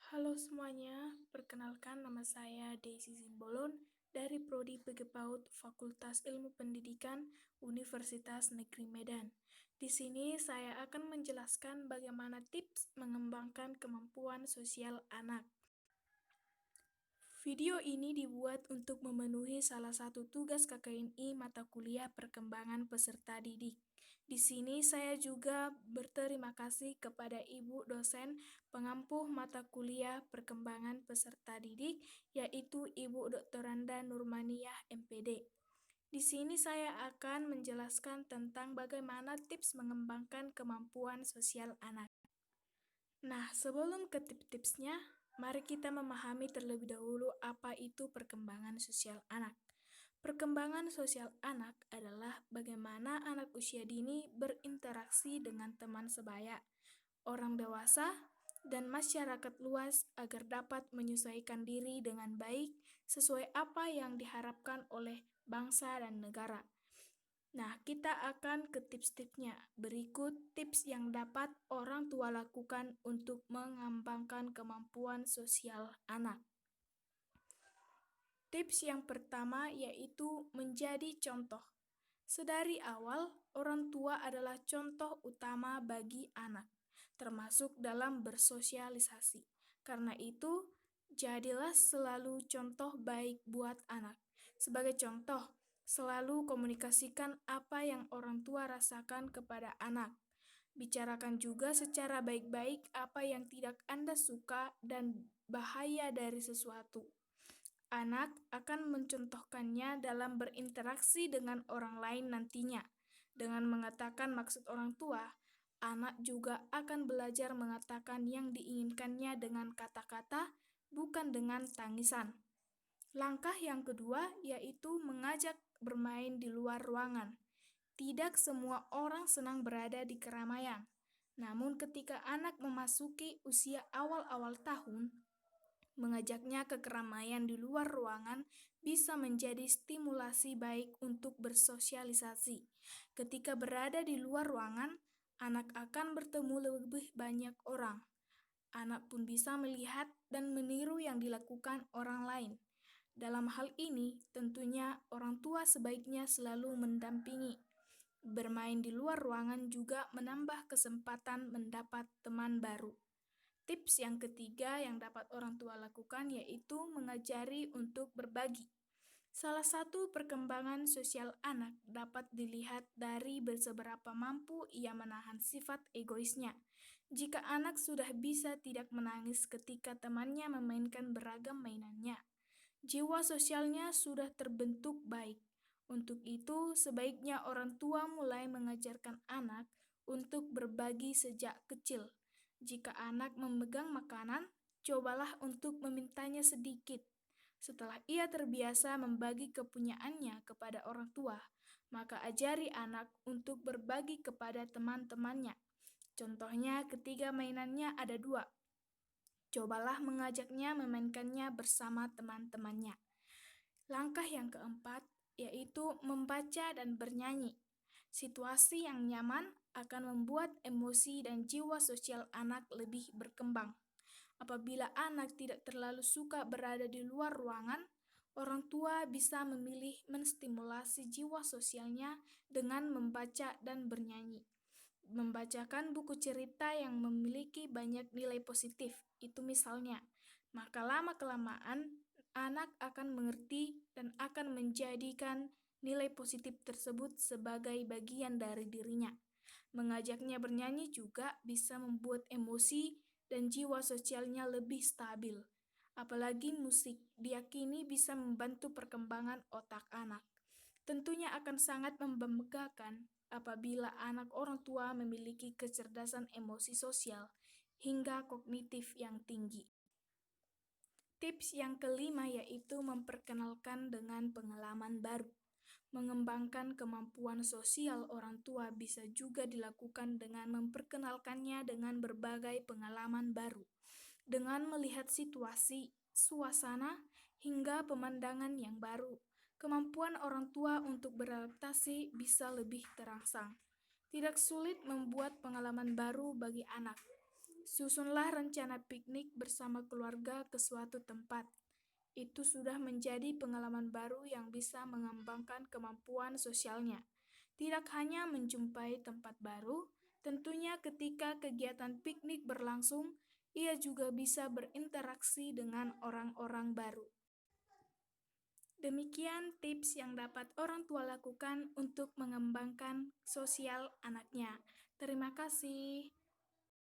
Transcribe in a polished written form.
Halo semuanya, perkenalkan nama saya Daisy Simbolon dari Prodi PGPAUD Fakultas Ilmu Pendidikan Universitas Negeri Medan. Di sini saya akan menjelaskan bagaimana tips mengembangkan kemampuan sosial anak. Video ini dibuat untuk memenuhi salah satu tugas KKNI mata kuliah perkembangan peserta didik. Di sini saya juga berterima kasih kepada Ibu dosen pengampu mata kuliah perkembangan peserta didik, yaitu Ibu Dr. Randa Nurmaniyah MPD. Di sini saya akan menjelaskan tentang bagaimana tips mengembangkan kemampuan sosial anak. Nah, sebelum ke tips-tipsnya, mari kita memahami terlebih dahulu apa itu perkembangan sosial anak. Perkembangan sosial anak adalah bagaimana anak usia dini berinteraksi dengan teman sebaya, orang dewasa, dan masyarakat luas agar dapat menyesuaikan diri dengan baik sesuai apa yang diharapkan oleh bangsa dan negara. Nah, kita akan ke tips-tipsnya. Berikut tips yang dapat orang tua lakukan untuk mengembangkan kemampuan sosial anak. Tips yang pertama yaitu menjadi contoh. Sedari awal, orang tua adalah contoh utama bagi anak, termasuk dalam bersosialisasi. Karena itu, jadilah selalu contoh baik buat anak. Sebagai contoh, selalu komunikasikan apa yang orang tua rasakan kepada anak. Bicarakan juga secara baik-baik apa yang tidak Anda suka dan bahaya dari sesuatu. Anak akan mencontohkannya dalam berinteraksi dengan orang lain nantinya. Dengan mengatakan maksud orang tua, anak juga akan belajar mengatakan yang diinginkannya dengan kata-kata, bukan dengan tangisan. Langkah yang kedua yaitu mengajak bermain di luar ruangan. Tidak semua orang senang berada di keramaian. Namun ketika anak memasuki usia awal-awal tahun, mengajaknya ke keramaian di luar ruangan bisa menjadi stimulasi baik untuk bersosialisasi. Ketika berada di luar ruangan, anak akan bertemu lebih banyak orang. Anak pun bisa melihat dan meniru yang dilakukan orang lain. Dalam hal ini, tentunya orang tua sebaiknya selalu mendampingi. Bermain di luar ruangan juga menambah kesempatan mendapat teman baru. Tips yang ketiga yang dapat orang tua lakukan yaitu mengajari untuk berbagi. Salah satu perkembangan sosial anak dapat dilihat dari seberapa mampu ia menahan sifat egoisnya. Jika anak sudah bisa tidak menangis ketika temannya memainkan beragam mainannya, jiwa sosialnya sudah terbentuk baik. Untuk itu, sebaiknya orang tua mulai mengajarkan anak untuk berbagi sejak kecil. Jika anak memegang makanan, cobalah untuk memintanya sedikit. Setelah ia terbiasa membagi kepunyaannya kepada orang tua, maka ajari anak untuk berbagi kepada teman-temannya. Contohnya ketika mainannya ada 2, cobalah mengajaknya memainkannya bersama teman-temannya. Langkah yang keempat yaitu membaca dan bernyanyi. Situasi yang nyaman akan membuat emosi dan jiwa sosial anak lebih berkembang. Apabila anak tidak terlalu suka berada di luar ruangan, orang tua bisa memilih menstimulasi jiwa sosialnya dengan membaca dan bernyanyi. Membacakan buku cerita yang memiliki banyak nilai positif, itu misalnya, maka lama-kelamaan anak akan mengerti dan akan menjadikan nilai positif tersebut sebagai bagian dari dirinya. Mengajaknya bernyanyi juga bisa membuat emosi dan jiwa sosialnya lebih stabil. Apalagi musik diyakini bisa membantu perkembangan otak anak. Tentunya akan sangat membanggakan apabila anak orang tua memiliki kecerdasan emosi sosial hingga kognitif yang tinggi. Tips yang kelima yaitu memperkenalkan dengan pengalaman baru. Mengembangkan kemampuan sosial orang tua bisa juga dilakukan dengan memperkenalkannya dengan berbagai pengalaman baru. Dengan melihat situasi, suasana, hingga pemandangan yang baru, kemampuan orang tua untuk beradaptasi bisa lebih terangsang. Tidak sulit membuat pengalaman baru bagi anak. Susunlah rencana piknik bersama keluarga ke suatu tempat. Itu sudah menjadi pengalaman baru yang bisa mengembangkan kemampuan sosialnya. Tidak hanya menjumpai tempat baru, tentunya ketika kegiatan piknik berlangsung, ia juga bisa berinteraksi dengan orang-orang baru. Demikian tips yang dapat orang tua lakukan untuk mengembangkan sosial anaknya. Terima kasih.